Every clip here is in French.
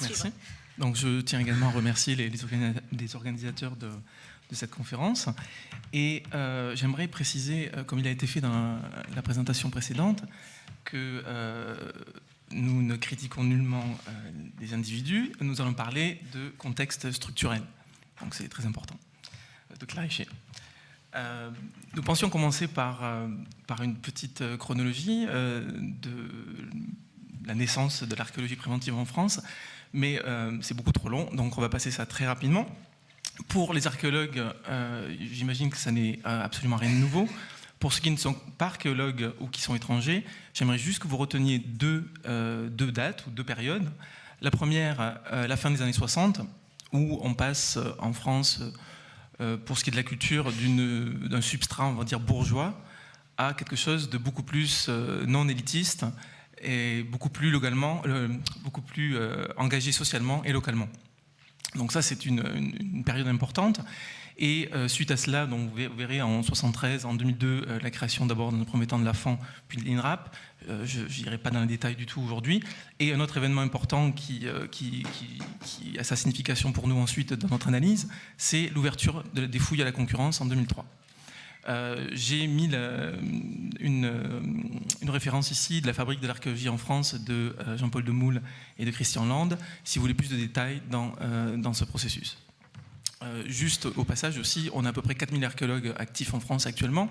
Merci. Donc, je tiens également à remercier les organisateurs de cette conférence. Et j'aimerais préciser, comme il a été fait dans la présentation précédente, que nous ne critiquons nullement des individus. Nous allons parler de contexte structurel. Donc, c'est très important de clarifier. Nous pensions commencer par une petite chronologie de la naissance de l'archéologie préventive en France, mais c'est beaucoup trop long, donc on va passer ça très rapidement. Pour les archéologues, j'imagine que ça n'est absolument rien de nouveau. Pour ceux qui ne sont pas archéologues ou qui sont étrangers, j'aimerais juste que vous reteniez deux dates ou deux périodes. La première, la fin des années 60, où on passe en France, pour ce qui est de la culture, d'un substrat, on va dire, bourgeois, à quelque chose de beaucoup plus non élitiste et beaucoup plus engagé socialement et localement. Donc ça, c'est une période importante. Et suite à cela, donc, vous verrez en 1973, en 2002, la création d'abord dans un premier temps de l'AFAN, puis de l'INRAP. Je n'irai pas dans les détails du tout aujourd'hui. Et un autre événement important qui a sa signification pour nous ensuite dans notre analyse, c'est l'ouverture des fouilles à la concurrence en 2003. J'ai mis une référence ici de la fabrique de l'archéologie en France de Jean-Paul Demoule et de Christian Land, si vous voulez plus de détails dans ce processus. Juste au passage aussi, on a à peu près 4000 archéologues actifs en France actuellement,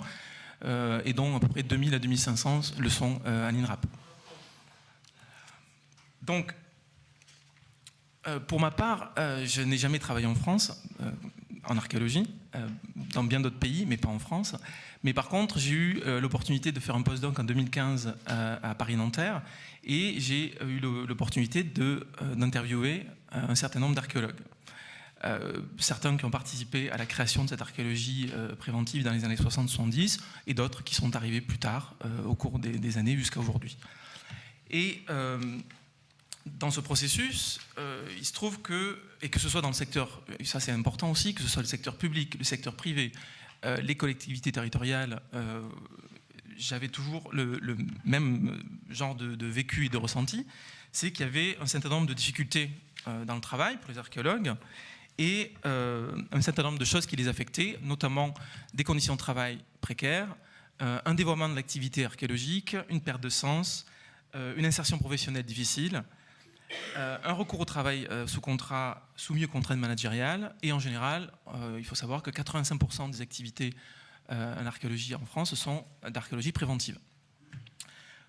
et dont à peu près 2000 à 2500 le sont à l'INRAP. Donc, pour ma part, je n'ai jamais travaillé en France, en archéologie, dans bien d'autres pays, mais pas en France. Mais par contre, j'ai eu l'opportunité de faire un postdoc en 2015 à Paris-Nanterre, et j'ai eu l'opportunité d'interviewer un certain nombre d'archéologues. Certains qui ont participé à la création de cette archéologie préventive dans les années 60-70, et d'autres qui sont arrivés plus tard, au cours des années jusqu'à aujourd'hui. Et dans ce processus, il se trouve que, et que ce soit dans le secteur, ça c'est important aussi, que ce soit le secteur public, le secteur privé, les collectivités territoriales, j'avais toujours le même genre de vécu et de ressenti, c'est qu'il y avait un certain nombre de difficultés dans le travail pour les archéologues, et un certain nombre de choses qui les affectaient, notamment des conditions de travail précaires, un dévoiement de l'activité archéologique, une perte de sens, une insertion professionnelle difficile, un recours au travail sous contrat, soumis aux contraintes managériales, et en général, il faut savoir que 85% des activités en archéologie en France sont d'archéologie préventive.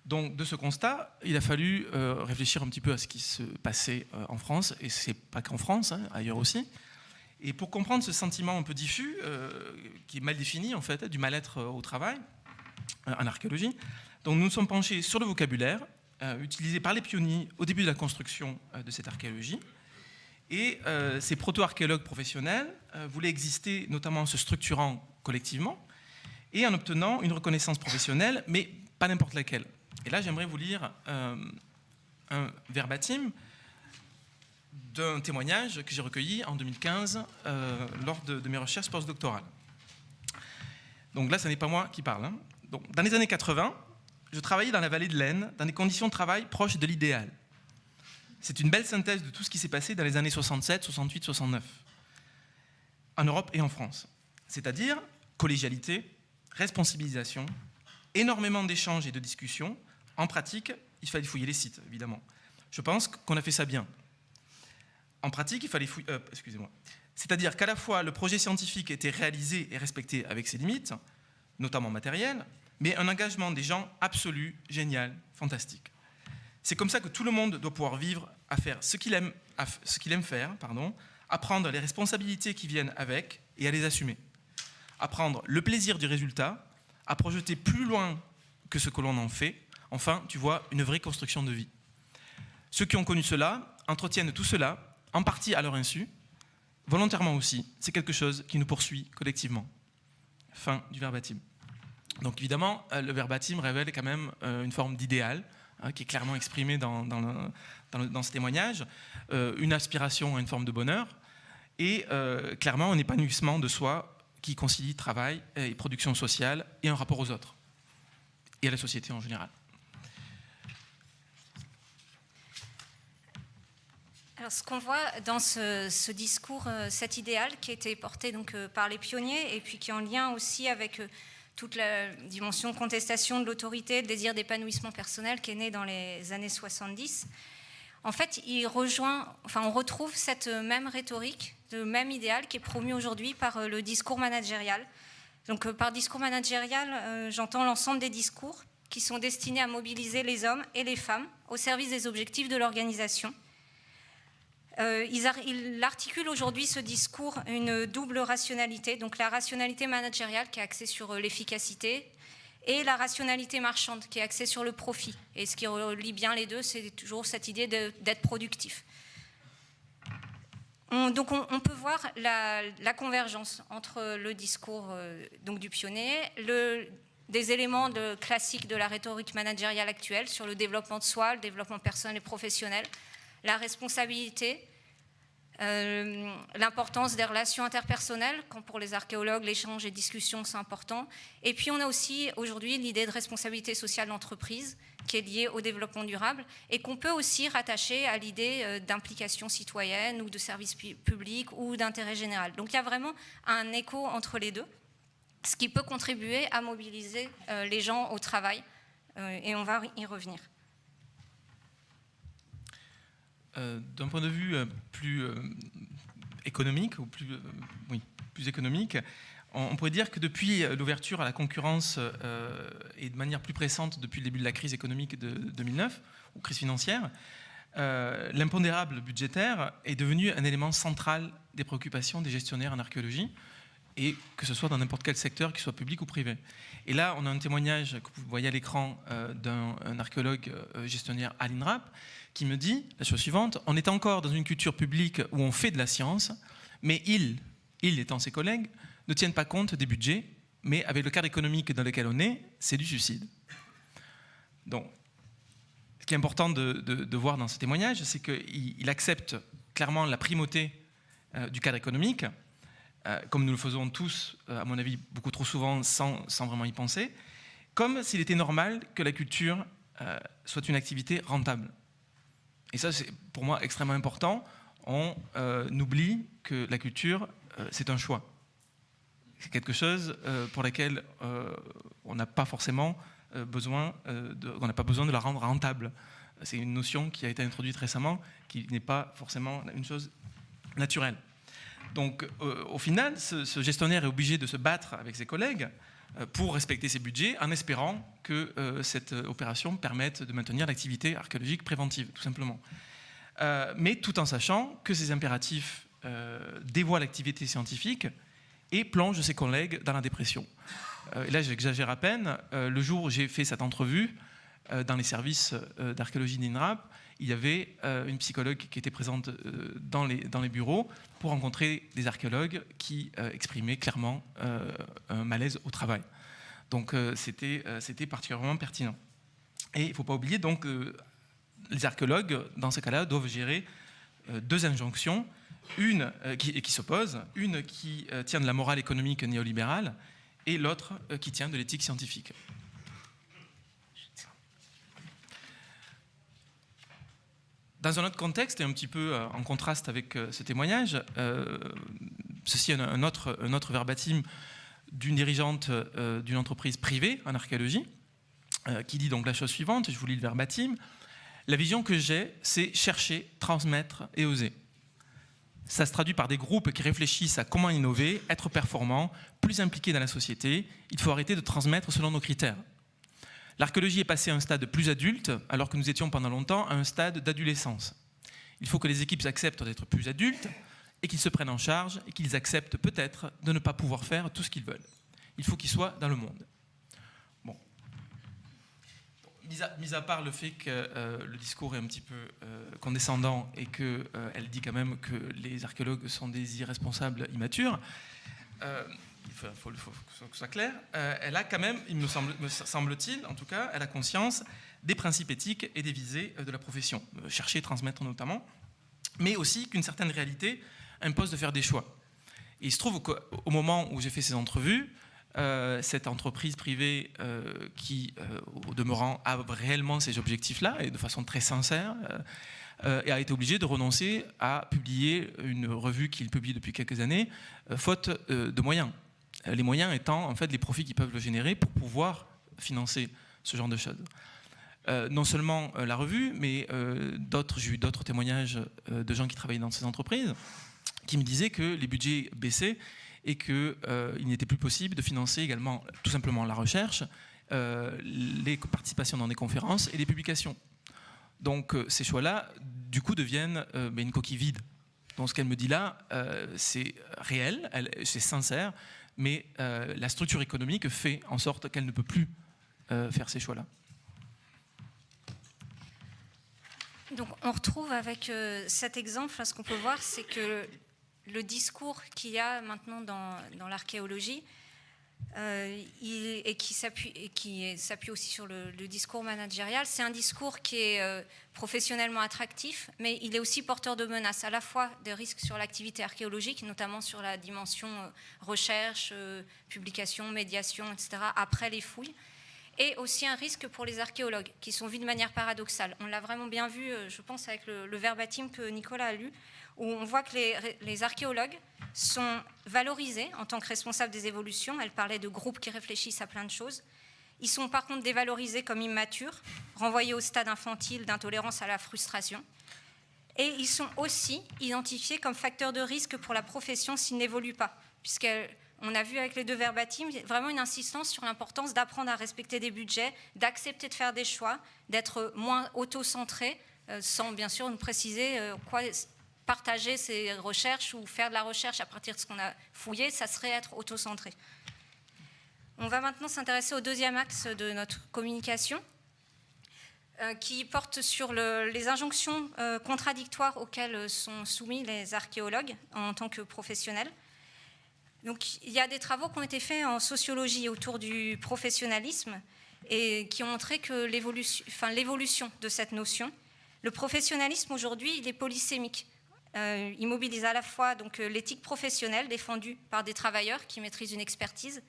Donc de ce constat, il a fallu réfléchir un petit peu à ce qui se passait en France, et c'est pas qu'en France, hein, ailleurs aussi. Et pour comprendre ce sentiment un peu diffus, qui est mal défini en fait, du mal-être au travail en archéologie, donc nous nous sommes penchés sur le vocabulaire utilisé par les pionniers au début de la construction de cette archéologie. Et ces proto-archéologues professionnels voulaient exister notamment en se structurant collectivement et en obtenant une reconnaissance professionnelle, mais pas n'importe laquelle. Et là, j'aimerais vous lire un verbatim d'un témoignage que j'ai recueilli en 2015 lors de mes recherches postdoctorales. Donc là, ce n'est pas moi qui parle. Hein. Donc, dans les années 80, je travaillais dans la vallée de l'Aisne, dans des conditions de travail proches de l'idéal. C'est une belle synthèse de tout ce qui s'est passé dans les années 67, 68, 69, en Europe et en France. C'est-à-dire collégialité, responsabilisation, énormément d'échanges et de discussions. En pratique, il fallait fouiller les sites, évidemment. Je pense qu'on a fait ça bien. En pratique, il fallait fouiller... excusez-moi. C'est-à-dire qu'à la fois, le projet scientifique était réalisé et respecté avec ses limites, notamment matérielles, mais un engagement des gens absolu, génial, fantastique. C'est comme ça que tout le monde doit pouvoir vivre à faire ce qu'il aime faire, à prendre les responsabilités qui viennent avec et à les assumer. À prendre le plaisir du résultat, à projeter plus loin que ce que l'on en fait. Enfin, tu vois, une vraie construction de vie. Ceux qui ont connu cela entretiennent tout cela, en partie à leur insu, volontairement aussi. C'est quelque chose qui nous poursuit collectivement. Fin du verbatim. Donc évidemment, le verbatim révèle quand même une forme d'idéal, qui est clairement exprimée dans ce témoignage, une aspiration à une forme de bonheur, et clairement un épanouissement de soi qui concilie travail et production sociale et un rapport aux autres, et à la société en général. Alors, ce qu'on voit dans ce discours, cet idéal qui a été porté donc, par les pionniers et puis qui est en lien aussi avec toute la dimension contestation de l'autorité, le désir d'épanouissement personnel qui est né dans les années 70, en fait, on retrouve cette même rhétorique, le même idéal qui est promu aujourd'hui par le discours managérial. Donc, par discours managérial, j'entends l'ensemble des discours qui sont destinés à mobiliser les hommes et les femmes au service des objectifs de l'organisation. Il articule aujourd'hui ce discours une double rationalité, donc la rationalité managériale qui est axée sur l'efficacité et la rationalité marchande qui est axée sur le profit. Et ce qui relie bien les deux, c'est toujours cette idée d'être productif. Donc on peut voir la convergence entre le discours donc du pionnier, des éléments classiques de la rhétorique managériale actuelle sur le développement de soi, le développement personnel et professionnel, la responsabilité, l'importance des relations interpersonnelles, quand pour les archéologues, l'échange et discussion, c'est important. Et puis on a aussi aujourd'hui l'idée de responsabilité sociale d'entreprise qui est liée au développement durable et qu'on peut aussi rattacher à l'idée d'implication citoyenne ou de service public ou d'intérêt général. Donc il y a vraiment un écho entre les deux, ce qui peut contribuer à mobiliser les gens au travail. Et on va y revenir. D'un point de vue plus économique, ou plus économique, on pourrait dire que depuis l'ouverture à la concurrence et de manière plus pressante depuis le début de la crise économique de 2009, ou crise financière, l'impondérable budgétaire est devenu un élément central des préoccupations des gestionnaires en archéologie, et que ce soit dans n'importe quel secteur, qu'il soit public ou privé. Et là, on a un témoignage que vous voyez à l'écran d'un archéologue gestionnaire à l'INRAP qui me dit la chose suivante: on est encore dans une culture publique où on fait de la science, mais ils étant ses collègues, ne tiennent pas compte des budgets, mais avec le cadre économique dans lequel on est, c'est du suicide. Donc, ce qui est important de voir dans ce témoignage, c'est qu'il accepte clairement la primauté du cadre économique, comme nous le faisons tous, à mon avis, beaucoup trop souvent, sans vraiment y penser, comme s'il était normal que la culture soit une activité rentable. Et ça, c'est pour moi extrêmement important. On oublie que la culture, c'est un choix. C'est quelque chose pour lequel on n'a pas forcément besoin de la rendre rentable. C'est une notion qui a été introduite récemment, qui n'est pas forcément une chose naturelle. Donc, au final, ce gestionnaire est obligé de se battre avec ses collègues pour respecter ses budgets, en espérant que cette opération permette de maintenir l'activité archéologique préventive, tout simplement. Mais tout en sachant que ces impératifs dévoient l'activité scientifique et plongent ses collègues dans la dépression. Et là, j'exagère à peine. Le jour où j'ai fait cette entrevue dans les services d'archéologie d'INRAP, il y avait une psychologue qui était présente dans les bureaux pour rencontrer des archéologues qui exprimaient clairement un malaise au travail. Donc c'était particulièrement pertinent. Et il ne faut pas oublier donc les archéologues, dans ce cas-là, doivent gérer deux injonctions, une qui s'oppose, une qui tient de la morale économique néolibérale et l'autre qui tient de l'éthique scientifique. Dans un autre contexte, et un petit peu en contraste avec ce témoignage, ceci est un autre verbatim d'une dirigeante d'une entreprise privée en archéologie, qui dit donc la chose suivante, je vous lis le verbatim: la vision que j'ai, c'est chercher, transmettre et oser. Ça se traduit par des groupes qui réfléchissent à comment innover, être performants, plus impliqués dans la société. Il faut arrêter de transmettre selon nos critères. L'archéologie est passée à un stade plus adulte, alors que nous étions pendant longtemps à un stade d'adolescence. Il faut que les équipes acceptent d'être plus adultes et qu'ils se prennent en charge et qu'ils acceptent peut-être de ne pas pouvoir faire tout ce qu'ils veulent. Il faut qu'ils soient dans le monde. Bon. Mis à part le fait que le discours est un petit peu condescendant et qu'elle dit quand même que les archéologues sont des irresponsables immatures, il faut que ce soit clair, elle a quand même, me semble-t-il, en tout cas, elle a conscience des principes éthiques et des visées de la profession, chercher et transmettre notamment, mais aussi qu'une certaine réalité impose de faire des choix. Et il se trouve qu'au moment où j'ai fait ces entrevues, cette entreprise privée qui, au demeurant, a réellement ces objectifs-là, et de façon très sincère, et a été obligé de renoncer à publier une revue qu'il publie depuis quelques années, faute de moyens. Les moyens étant en fait les profits qu'ils peuvent le générer pour pouvoir financer ce genre de choses. Non seulement la revue, mais j'ai eu d'autres témoignages de gens qui travaillaient dans ces entreprises qui me disaient que les budgets baissaient et qu'il n'était plus possible de financer également tout simplement la recherche, les participations dans des conférences et les publications. Donc ces choix-là, du coup, deviennent une coquille vide. Donc ce qu'elle me dit là, c'est réel, c'est sincère, mais la structure économique fait en sorte qu'elle ne peut plus faire ces choix-là. Donc on retrouve avec cet exemple, ce qu'on peut voir, c'est que le discours qu'il y a maintenant dans l'archéologie, et qui s'appuie aussi sur le discours managérial, c'est un discours qui est professionnellement attractif, mais il est aussi porteur de menaces, à la fois des risques sur l'activité archéologique, notamment sur la dimension recherche, publication, médiation, etc., après les fouilles, et aussi un risque pour les archéologues, qui sont vus de manière paradoxale. On l'a vraiment bien vu, je pense, avec le verbatim que Nicolas a lu, où on voit que les archéologues sont valorisés en tant que responsables des évolutions. Elle parlait de groupes qui réfléchissent à plein de choses. Ils sont par contre dévalorisés comme immatures, renvoyés au stade infantile d'intolérance à la frustration. Et ils sont aussi identifiés comme facteurs de risque pour la profession s'ils n'évoluent pas, puisqu'on a vu avec les deux verbatim vraiment une insistance sur l'importance d'apprendre à respecter des budgets, d'accepter de faire des choix, d'être moins auto-centré, sans bien sûr nous préciser quoi partager ses recherches ou faire de la recherche à partir de ce qu'on a fouillé, ça serait être auto-centré. On va maintenant s'intéresser au deuxième axe de notre communication, qui porte sur les injonctions contradictoires auxquelles sont soumis les archéologues en tant que professionnels. Donc, il y a des travaux qui ont été faits en sociologie autour du professionnalisme et qui ont montré que l'évolution de cette notion. Le professionnalisme aujourd'hui, il est polysémique. Il mobilise à la fois l'éthique professionnelle défendue par des travailleurs qui maîtrisent une expertise,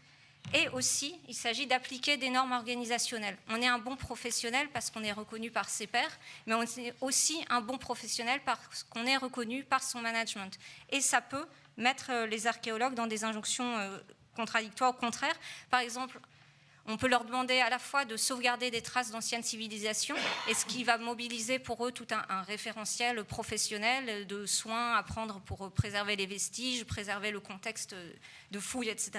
et aussi il s'agit d'appliquer des normes organisationnelles. On est un bon professionnel parce qu'on est reconnu par ses pairs, mais on est aussi un bon professionnel parce qu'on est reconnu par son management. Et ça peut mettre les archéologues dans des injonctions contradictoires au contraire. Par exemple, on peut leur demander à la fois de sauvegarder des traces d'anciennes civilisations, et ce qui va mobiliser pour eux tout un référentiel professionnel de soins à prendre pour préserver les vestiges, préserver le contexte de fouilles, etc.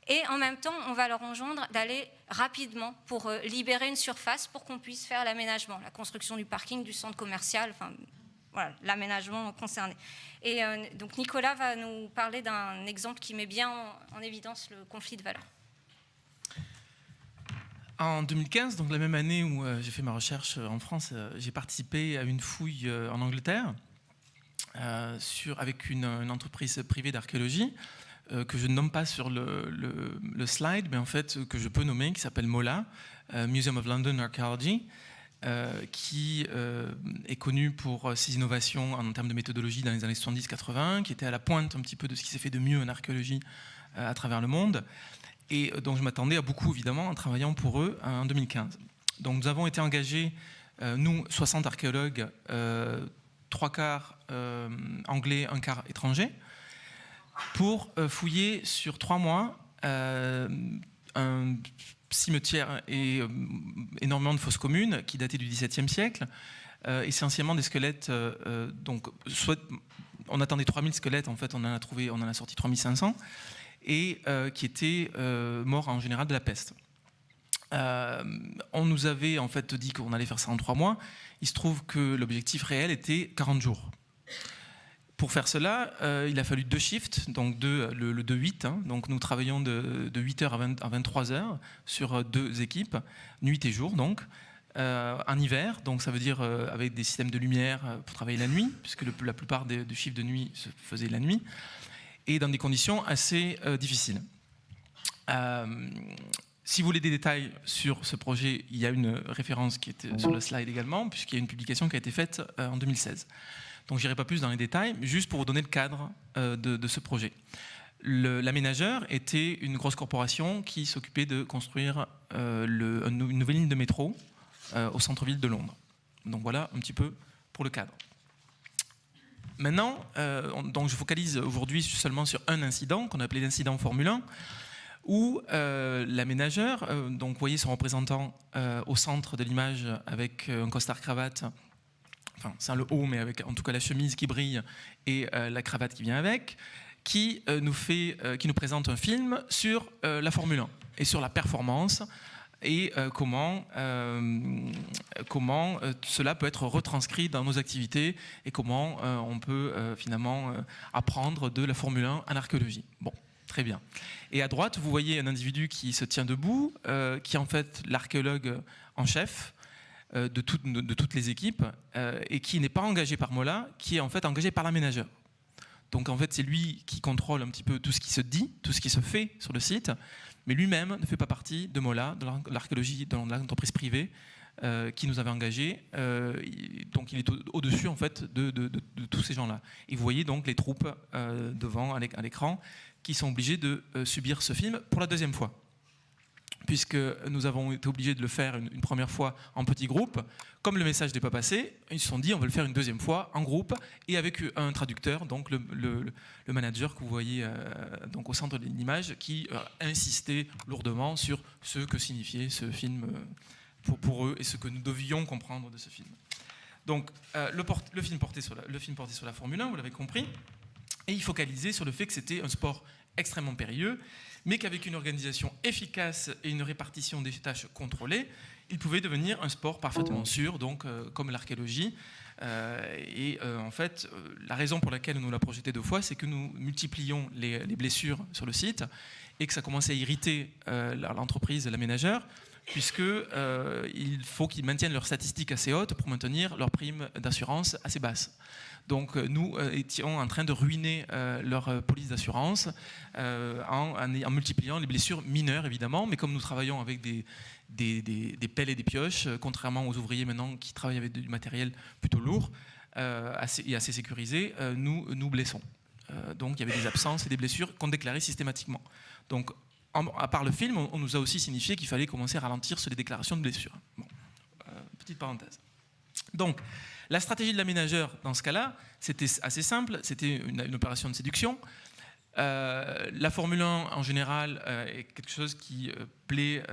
Et en même temps, on va leur enjoindre d'aller rapidement pour libérer une surface pour qu'on puisse faire l'aménagement, la construction du parking, du centre commercial, enfin voilà, l'aménagement concerné. Et donc Nicolas va nous parler d'un exemple qui met bien en évidence le conflit de valeurs. En 2015, donc la même année où j'ai fait ma recherche en France, j'ai participé à une fouille en Angleterre avec une entreprise privée d'archéologie que je ne nomme pas sur le slide, mais en fait que je peux nommer, qui s'appelle MOLA, Museum of London Archaeology, qui est connu pour ses innovations en termes de méthodologie dans les années 70-80, qui était à la pointe un petit peu de ce qui s'est fait de mieux en archéologie à travers le monde. Et donc je m'attendais à beaucoup, évidemment, en travaillant pour eux en 2015. Donc nous avons été engagés, nous, 60 archéologues, 3 quarts anglais, 1 quart étranger, pour fouiller sur 3 mois un cimetière et énormément de fosses communes qui dataient du XVIIe siècle, essentiellement des squelettes. Donc, on attendait 3000 squelettes, en fait on en a sorti 3500. Et qui étaient morts en général de la peste. On nous avait en fait dit qu'on allait faire ça en 3 mois. Il se trouve que l'objectif réel était 40 jours. Pour faire cela, il a fallu 2 shifts, donc le 2-8. Hein, donc nous travaillons de 8h à 23h sur 2 équipes, nuit et jour donc. En hiver, donc ça veut dire avec des systèmes de lumière pour travailler la nuit, puisque la plupart des shifts de nuit se faisaient la nuit, et dans des conditions assez difficiles. Si vous voulez des détails sur ce projet, il y a une référence qui est sur le slide également, puisqu'il y a une publication qui a été faite en 2016. Donc je n'irai pas plus dans les détails, mais juste pour vous donner le cadre de ce projet. L'aménageur était une grosse corporation qui s'occupait de construire une nouvelle ligne de métro au centre-ville de Londres. Donc voilà un petit peu pour le cadre. Maintenant, donc je focalise aujourd'hui seulement sur un incident qu'on a appelé l'incident Formule 1, où l'aménageur, donc vous voyez son représentant au centre de l'image avec un costard-cravate, enfin sans le haut, mais avec en tout cas la chemise qui brille et la cravate qui vient avec, qui nous présente un film sur la Formule 1 et sur la performance et comment cela peut être retranscrit dans nos activités et comment on peut finalement apprendre de la Formule 1 en archéologie. Bon, très bien. Et à droite, vous voyez un individu qui se tient debout, qui est en fait l'archéologue en chef de toutes les équipes et qui n'est pas engagé par Mola, qui est en fait engagé par l'aménageur. Donc en fait, c'est lui qui contrôle un petit peu tout ce qui se dit, tout ce qui se fait sur le site, mais lui-même ne fait pas partie de Mola, de l'archéologie, de l'entreprise privée qui nous avait engagés. Donc il est au-dessus en fait de tous ces gens-là. Et vous voyez donc les troupes devant à l'écran qui sont obligées de subir ce film pour la deuxième fois, puisque nous avons été obligés de le faire une première fois en petit groupe. Comme le message n'est pas passé, ils se sont dit on va le faire une deuxième fois en groupe et avec un traducteur, donc le manager que vous voyez donc au centre de l'image, qui a insisté lourdement sur ce que signifiait ce film pour eux et ce que nous devions comprendre de ce film. Donc le film portait sur la Formule 1, vous l'avez compris, et il focalisait sur le fait que c'était un sport extrêmement périlleux, mais qu'avec une organisation efficace et une répartition des tâches contrôlée, il pouvait devenir un sport parfaitement sûr, donc comme l'archéologie. En fait, la raison pour laquelle nous l'a projeté 2 fois, c'est que nous multiplions les blessures sur le site et que ça commençait à irriter l'entreprise, l'aménageur, puisqu'il faut qu'ils maintiennent leurs statistiques assez hautes pour maintenir leurs primes d'assurance assez basses. Donc nous étions en train de ruiner leur police d'assurance en multipliant les blessures mineures évidemment, mais comme nous travaillons avec des pelles et des pioches, contrairement aux ouvriers maintenant qui travaillent avec du matériel plutôt lourd et assez sécurisé, nous blessons. Donc il y avait des absences et des blessures qu'on déclarait systématiquement. Donc à part le film, on nous a aussi signifié qu'il fallait commencer à ralentir sur les déclarations de blessures. Bon, petite parenthèse. Donc, la stratégie de l'aménageur, dans ce cas-là, c'était assez simple, c'était une opération de séduction. La Formule 1, en général, est quelque chose qui plaît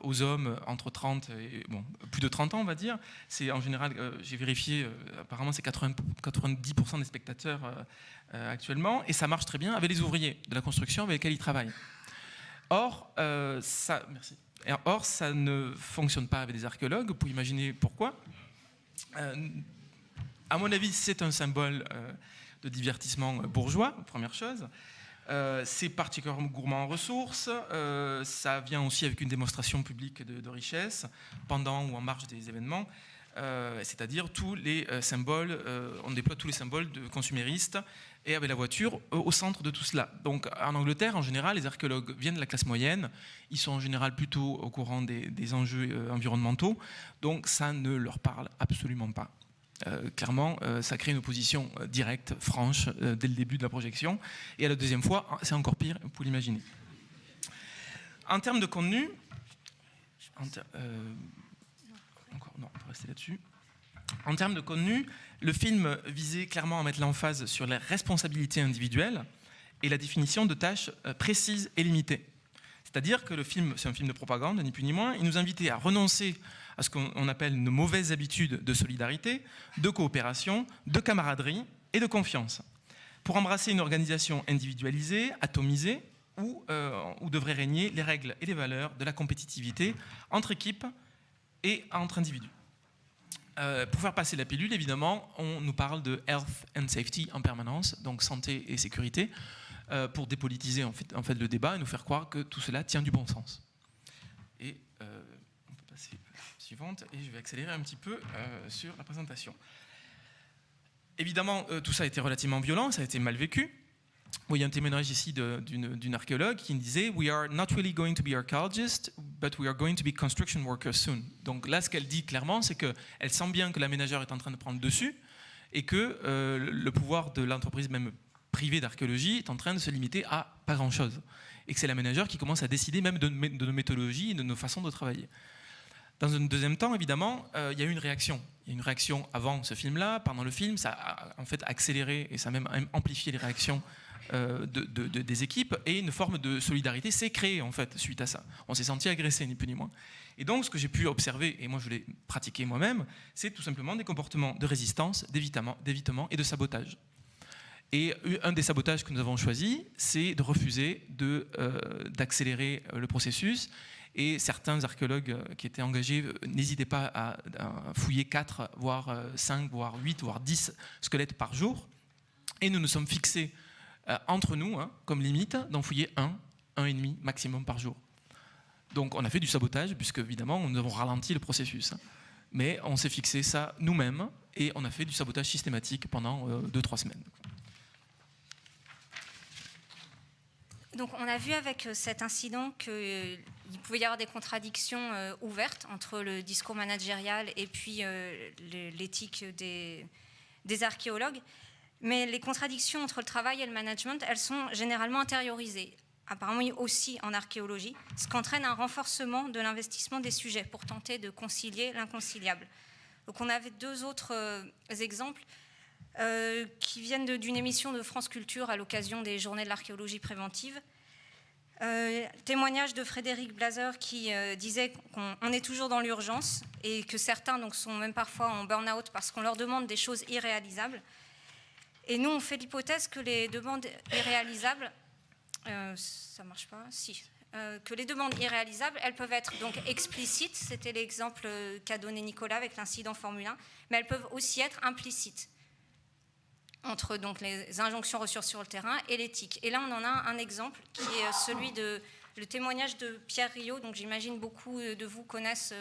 aux hommes entre 30 et plus de 30 ans, on va dire. C'est en général, j'ai vérifié, apparemment c'est 90% des spectateurs actuellement, et ça marche très bien avec les ouvriers de la construction avec lesquels ils travaillent. Or, ça ne fonctionne pas avec des archéologues. Vous pouvez imaginer pourquoi. À mon avis, c'est un symbole de divertissement bourgeois, première chose. C'est particulièrement gourmand en ressources. Ça vient aussi avec une démonstration publique de richesse pendant ou en marge des événements. C'est-à-dire tous les symboles, on déploie tous les symboles de consuméristes et avec la voiture au centre de tout cela. Donc en Angleterre, en général, les archéologues viennent de la classe moyenne, ils sont en général plutôt au courant des enjeux environnementaux, donc ça ne leur parle absolument pas. Clairement, ça crée une opposition directe, franche, dès le début de la projection, et à la deuxième fois, c'est encore pire, vous pouvez l'imaginer. En termes de contenu, on peut rester là-dessus. En termes de contenu, le film visait clairement à mettre l'emphase sur les responsabilités individuelles et la définition de tâches précises et limitées. C'est-à-dire que le film, c'est un film de propagande, ni plus ni moins, il nous invitait à renoncer à ce qu'on appelle nos mauvaises habitudes de solidarité, de coopération, de camaraderie et de confiance, pour embrasser une organisation individualisée, atomisée, où devraient régner les règles et les valeurs de la compétitivité entre équipes et entre individus. Pour faire passer la pilule, évidemment, on nous parle de health and safety en permanence, donc santé et sécurité, pour dépolitiser en fait le débat et nous faire croire que tout cela tient du bon sens. Et on peut passer à la suivante, et je vais accélérer un petit peu sur la présentation. Évidemment, tout ça a été relativement violent, ça a été mal vécu. Bon, il y a un témoignage ici d'une archéologue qui disait « We are not really going to be archaeologists, but we are going to be construction workers soon ». Donc là, ce qu'elle dit clairement, c'est qu'elle sent bien que l'aménageur est en train de prendre le dessus et que le pouvoir de l'entreprise même privée d'archéologie est en train de se limiter à pas grand-chose. Et que c'est l'aménageur qui commence à décider même de nos méthodologies et de nos façons de travailler. Dans un deuxième temps, évidemment, il y a eu une réaction. Il y a une réaction avant ce film-là, pendant le film, ça a en fait accéléré et ça a même amplifié les réactions des équipes, et une forme de solidarité s'est créée en fait suite à ça. On s'est senti agressé, ni plus ni moins. Et donc ce que j'ai pu observer, et moi je l'ai pratiqué moi-même, c'est tout simplement des comportements de résistance, d'évitement et de sabotage. Et un des sabotages que nous avons choisi, c'est de refuser d'accélérer le processus. Et certains archéologues qui étaient engagés n'hésitaient pas à fouiller 4, voire 5, voire 8, voire 10 squelettes par jour. Et nous nous sommes fixés entre nous, comme limite, d'en fouiller 1,5 maximum par jour. Donc on a fait du sabotage, puisque évidemment nous avons ralenti le processus. Mais on s'est fixé ça nous-mêmes, et on a fait du sabotage systématique pendant 2-3 semaines. Donc on a vu avec cet incident qu'il pouvait y avoir des contradictions ouvertes entre le discours managérial et puis l'éthique des archéologues. Mais les contradictions entre le travail et le management, elles sont généralement intériorisées, apparemment aussi en archéologie, ce qui entraîne un renforcement de l'investissement des sujets pour tenter de concilier l'inconciliable. Donc on avait 2 autres exemples qui viennent d'une émission de France Culture à l'occasion des Journées de l'archéologie préventive. Témoignage de Frédéric Blazer qui disait qu'on est toujours dans l'urgence et que certains donc, sont même parfois en burn-out parce qu'on leur demande des choses irréalisables. Et nous, on fait l'hypothèse que les demandes irréalisables, ça marche pas, si, que les demandes irréalisables, elles peuvent être donc explicites, c'était l'exemple qu'a donné Nicolas avec l'incident Formule 1, mais elles peuvent aussi être implicites entre donc les injonctions reçues sur le terrain et l'éthique. Et là, on en a un exemple qui est celui le témoignage de Pierre Riot. Donc, j'imagine beaucoup de vous connaissent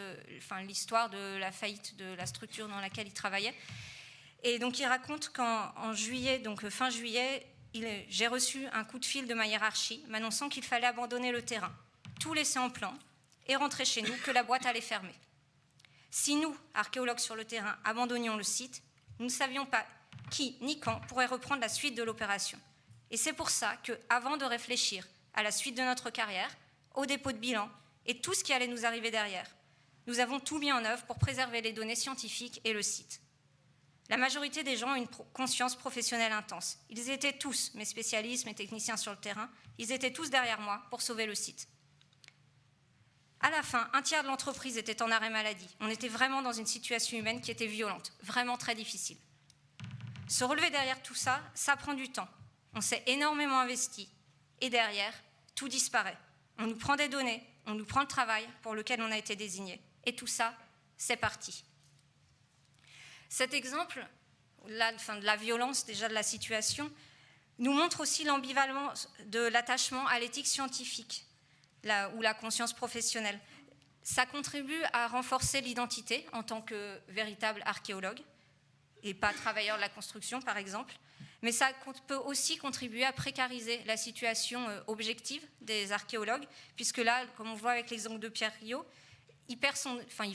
l'histoire de la faillite de la structure dans laquelle il travaillait. Et donc, il raconte qu'en juillet, donc fin juillet, j'ai reçu un coup de fil de ma hiérarchie m'annonçant qu'il fallait abandonner le terrain, tout laisser en plan et rentrer chez nous, que la boîte allait fermer. Si nous, archéologues sur le terrain, abandonnions le site, nous ne savions pas qui ni quand pourrait reprendre la suite de l'opération. Et c'est pour ça qu'avant de réfléchir à la suite de notre carrière, au dépôt de bilan et tout ce qui allait nous arriver derrière, nous avons tout mis en œuvre pour préserver les données scientifiques et le site. La majorité des gens ont une conscience professionnelle intense. Ils étaient tous, mes spécialistes, mes techniciens sur le terrain, ils étaient tous derrière moi pour sauver le site. À la fin, un tiers de l'entreprise était en arrêt maladie. On était vraiment dans une situation humaine qui était violente, vraiment très difficile. Se relever derrière tout ça, ça prend du temps. On s'est énormément investi. Et derrière, tout disparaît. On nous prend des données, on nous prend le travail pour lequel on a été désigné. Et tout ça, c'est parti. Cet exemple, de la violence déjà de la situation, nous montre aussi l'ambivalence de l'attachement à l'éthique scientifique ou la conscience professionnelle. Ça contribue à renforcer l'identité en tant que véritable archéologue, et pas travailleur de la construction, par exemple. Mais ça peut aussi contribuer à précariser la situation objective des archéologues, puisque là, comme on voit avec l'exemple de Pierre Riot, il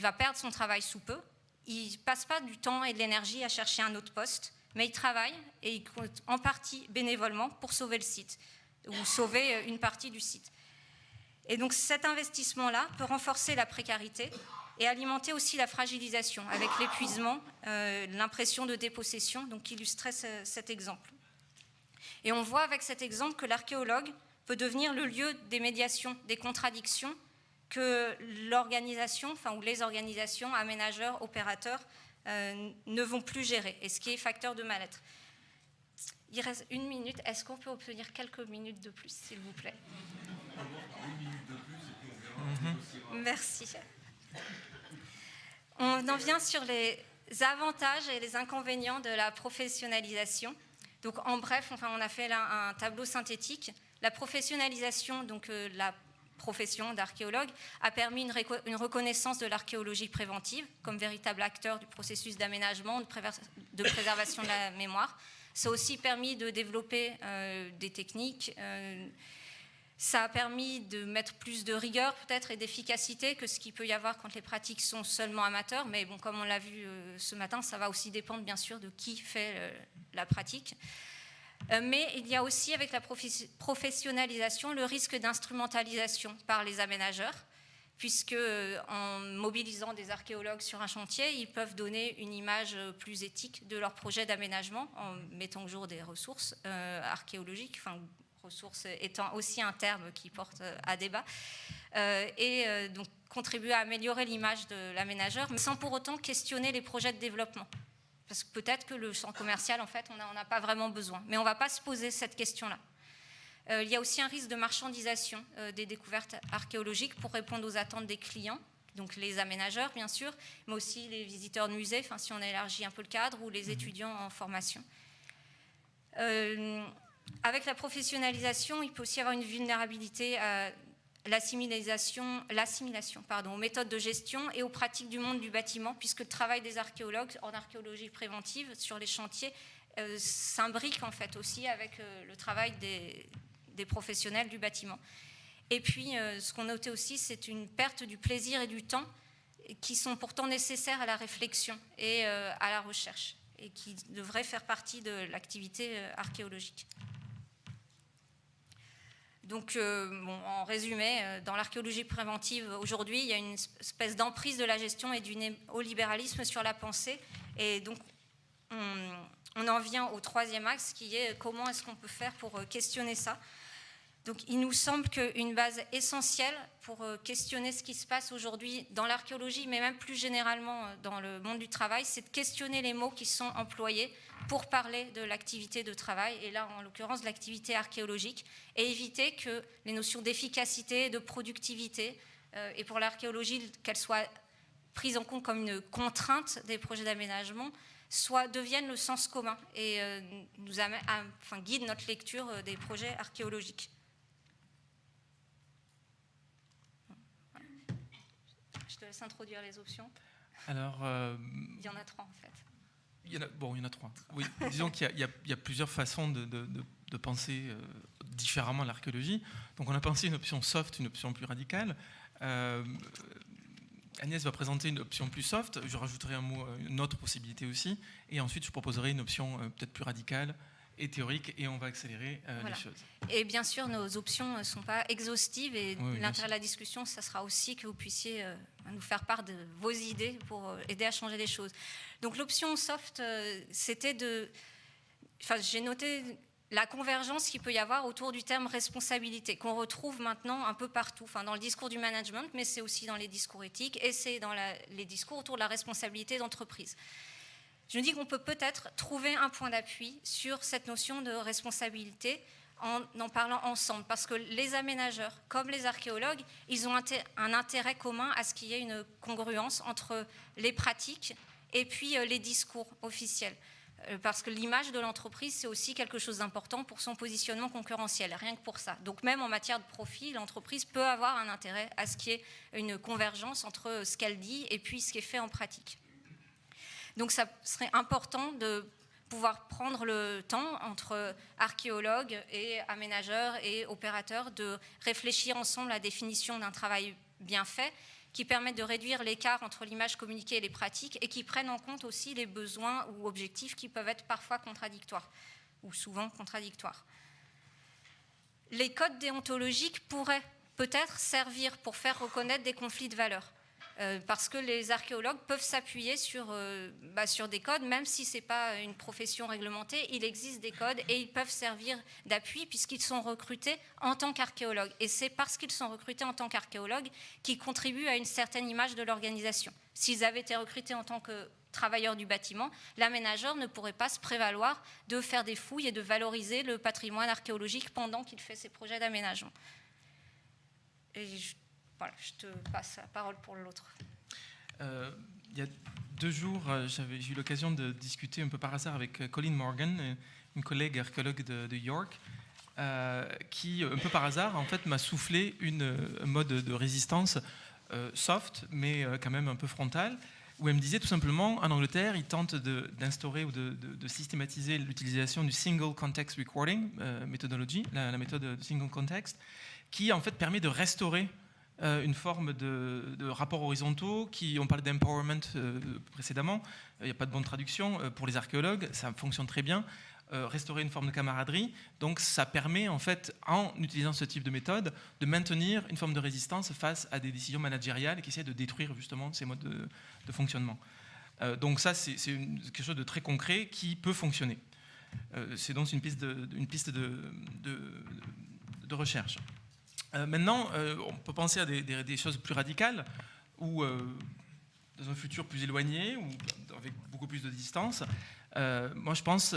va perdre son travail sous peu. Il ne passe pas du temps et de l'énergie à chercher un autre poste, mais il travaille, et il compte en partie bénévolement, pour sauver le site, ou sauver une partie du site. Et donc cet investissement-là peut renforcer la précarité, et alimenter aussi la fragilisation avec l'épuisement, l'impression de dépossession, donc qui illustrait cet exemple. Et on voit avec cet exemple que l'archéologue peut devenir le lieu des médiations, des contradictions que l'organisation, ou les organisations, aménageurs, opérateurs, ne vont plus gérer, et ce qui est facteur de mal-être. Il reste 1 minute. Est-ce qu'on peut obtenir quelques minutes de plus, s'il vous plaît ? 1 minute de plus, et puis on verra aussi. Merci. On en vient sur les avantages et les inconvénients de la professionnalisation. Donc, en bref, on a fait là un tableau synthétique. La professionnalisation, donc la profession d'archéologue, a permis une reconnaissance de l'archéologie préventive comme véritable acteur du processus d'aménagement, de préservation de la mémoire. Ça a aussi permis de développer des techniques. Ça a permis de mettre plus de rigueur peut-être et d'efficacité que ce qu'il peut y avoir quand les pratiques sont seulement amateurs. Mais bon, comme on l'a vu ce matin, ça va aussi dépendre bien sûr de qui fait la pratique. Mais il y a aussi avec la professionnalisation le risque d'instrumentalisation par les aménageurs puisque en mobilisant des archéologues sur un chantier, ils peuvent donner une image plus éthique de leur projet d'aménagement en mettant au jour des ressources archéologiques, enfin, ressources étant aussi un terme qui porte à débat, et donc contribuer à améliorer l'image de l'aménageur, mais sans pour autant questionner les projets de développement. Parce que peut-être que le champ commercial, en fait, on n'en a pas vraiment besoin. Mais on ne va pas se poser cette question-là. Il y a aussi un risque de marchandisation des découvertes archéologiques pour répondre aux attentes des clients, donc les aménageurs, bien sûr, mais aussi les visiteurs de musées, enfin, si on élargit un peu le cadre, ou les étudiants en formation. Avec la professionnalisation, il peut aussi y avoir une vulnérabilité à l'assimilation aux méthodes de gestion et aux pratiques du monde du bâtiment, puisque le travail des archéologues en archéologie préventive sur les chantiers s'imbrique en fait aussi avec le travail des professionnels du bâtiment. Et puis, ce qu'on notait aussi, c'est une perte du plaisir et du temps qui sont pourtant nécessaires à la réflexion et à la recherche, et qui devraient faire partie de l'activité archéologique. Donc, en résumé, dans l'archéologie préventive, aujourd'hui, il y a une espèce d'emprise de la gestion et du néolibéralisme sur la pensée. Et donc, on en vient au troisième axe, qui est comment est-ce qu'on peut faire pour questionner ça. Donc, il nous semble qu'une base essentielle pour questionner ce qui se passe aujourd'hui dans l'archéologie, mais même plus généralement dans le monde du travail, c'est de questionner les mots qui sont employés pour parler de l'activité de travail, et là, en l'occurrence, de l'activité archéologique, et éviter que les notions d'efficacité, de productivité, et pour l'archéologie, qu'elles soient prises en compte comme une contrainte des projets d'aménagement, deviennent le sens commun et guident notre lecture des projets archéologiques. Je te laisse introduire les options. Alors, il y en a 3 en fait. Il y en a 3. Oui, disons qu'il y a plusieurs façons de penser différemment l'archéologie. Donc on a pensé une option soft, une option plus radicale. Agnès va présenter une option plus soft, je rajouterai une autre possibilité aussi, et ensuite je proposerai une option peut-être plus radicale et théorique, et on va accélérer les choses. Et bien sûr, nos options ne sont pas exhaustives, et l'intérêt de la discussion, ça sera aussi que vous puissiez nous faire part de vos idées pour aider à changer les choses. Donc l'option soft, c'était j'ai noté la convergence qu'il peut y avoir autour du terme responsabilité, qu'on retrouve maintenant un peu partout, dans le discours du management, mais c'est aussi dans les discours éthiques, et c'est dans les discours autour de la responsabilité d'entreprise. Je me dis qu'on peut peut-être trouver un point d'appui sur cette notion de responsabilité en parlant ensemble, parce que les aménageurs, comme les archéologues, ils ont un intérêt commun à ce qu'il y ait une congruence entre les pratiques et puis les discours officiels. Parce que l'image de l'entreprise, c'est aussi quelque chose d'important pour son positionnement concurrentiel, rien que pour ça. Donc même en matière de profit, l'entreprise peut avoir un intérêt à ce qu'il y ait une convergence entre ce qu'elle dit et puis ce qui est fait en pratique. Donc ça serait important de pouvoir prendre le temps entre archéologues et aménageurs et opérateurs de réfléchir ensemble à la définition d'un travail bien fait, qui permettent de réduire l'écart entre l'image communiquée et les pratiques, et qui prennent en compte aussi les besoins ou objectifs qui peuvent être parfois contradictoires, ou souvent contradictoires. Les codes déontologiques pourraient peut-être servir pour faire reconnaître des conflits de valeurs, parce que les archéologues peuvent s'appuyer sur des codes, même si ce n'est pas une profession réglementée, il existe des codes et ils peuvent servir d'appui puisqu'ils sont recrutés en tant qu'archéologues. Et c'est parce qu'ils sont recrutés en tant qu'archéologues qu'ils contribuent à une certaine image de l'organisation. S'ils avaient été recrutés en tant que travailleurs du bâtiment, l'aménageur ne pourrait pas se prévaloir de faire des fouilles et de valoriser le patrimoine archéologique pendant qu'il fait ses projets d'aménagement. Et voilà, je te passe la parole pour l'autre. Il y a 2 jours, j'ai eu l'occasion de discuter un peu par hasard avec Colleen Morgan, une collègue archéologue de York, qui, un peu par hasard, en fait, m'a soufflé un mode de résistance soft, mais quand même un peu frontal, où elle me disait tout simplement, en Angleterre, ils tentent d'instaurer ou de systématiser l'utilisation du Single Context Recording méthodologie, la méthode de Single Context, qui en fait permet de restaurer une forme de rapports horizontaux, on parlait d'empowerment précédemment, il n'y a pas de bonne traduction, pour les archéologues, ça fonctionne très bien. restaurer une forme de camaraderie. Donc ça permet en fait, en utilisant ce type de méthode, de maintenir une forme de résistance face à des décisions managériales qui essaient de détruire justement ces modes de fonctionnement. Donc ça, c'est quelque chose de très concret qui peut fonctionner. C'est donc une piste de recherche. Maintenant, on peut penser à des choses plus radicales ou dans un futur plus éloigné ou avec beaucoup plus de distance. Moi, je pense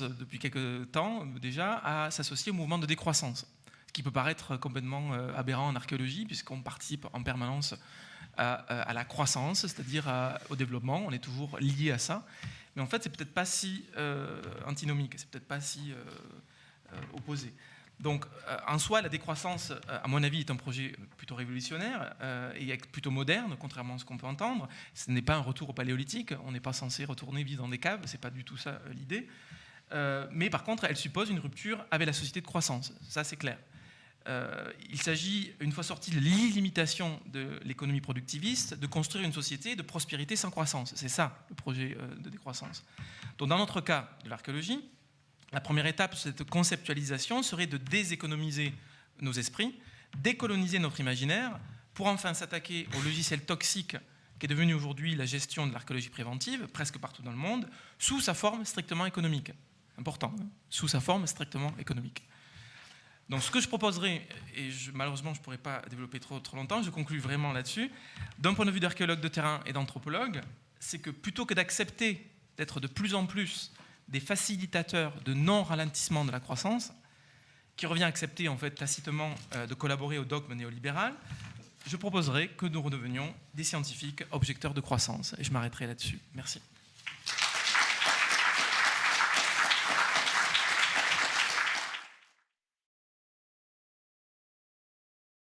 depuis quelques temps déjà à s'associer au mouvement de décroissance, ce qui peut paraître complètement aberrant en archéologie puisqu'on participe en permanence à la croissance, c'est-à-dire au développement. On est toujours lié à ça. Mais en fait, c'est peut-être pas si antinomique, c'est peut-être pas si opposé. Donc, en soi, la décroissance, à mon avis, est un projet plutôt révolutionnaire et plutôt moderne, contrairement à ce qu'on peut entendre. Ce n'est pas un retour au paléolithique. On n'est pas censé retourner vivre dans des caves. C'est pas du tout ça l'idée. Mais par contre, elle suppose une rupture avec la société de croissance. Ça, c'est clair. Il s'agit, une fois sorti de l'illimitation de l'économie productiviste, de construire une société de prospérité sans croissance. C'est ça, le projet de décroissance. Donc, dans notre cas de l'archéologie, la première étape de cette conceptualisation serait de déséconomiser nos esprits, décoloniser notre imaginaire, pour enfin s'attaquer au logiciel toxique qui est devenu aujourd'hui la gestion de l'archéologie préventive, presque partout dans le monde, sous sa forme strictement économique. Important, hein, sous sa forme strictement économique. Donc ce que je proposerais, et malheureusement je ne pourrais pas développer trop longtemps, je conclue vraiment là-dessus, d'un point de vue d'archéologue de terrain et d'anthropologue, c'est que plutôt que d'accepter d'être de plus en plus des facilitateurs de non-ralentissement de la croissance, qui revient à accepter en fait tacitement de collaborer au dogme néolibéral, je proposerais que nous redevenions des scientifiques objecteurs de croissance. Et je m'arrêterai là-dessus. Merci.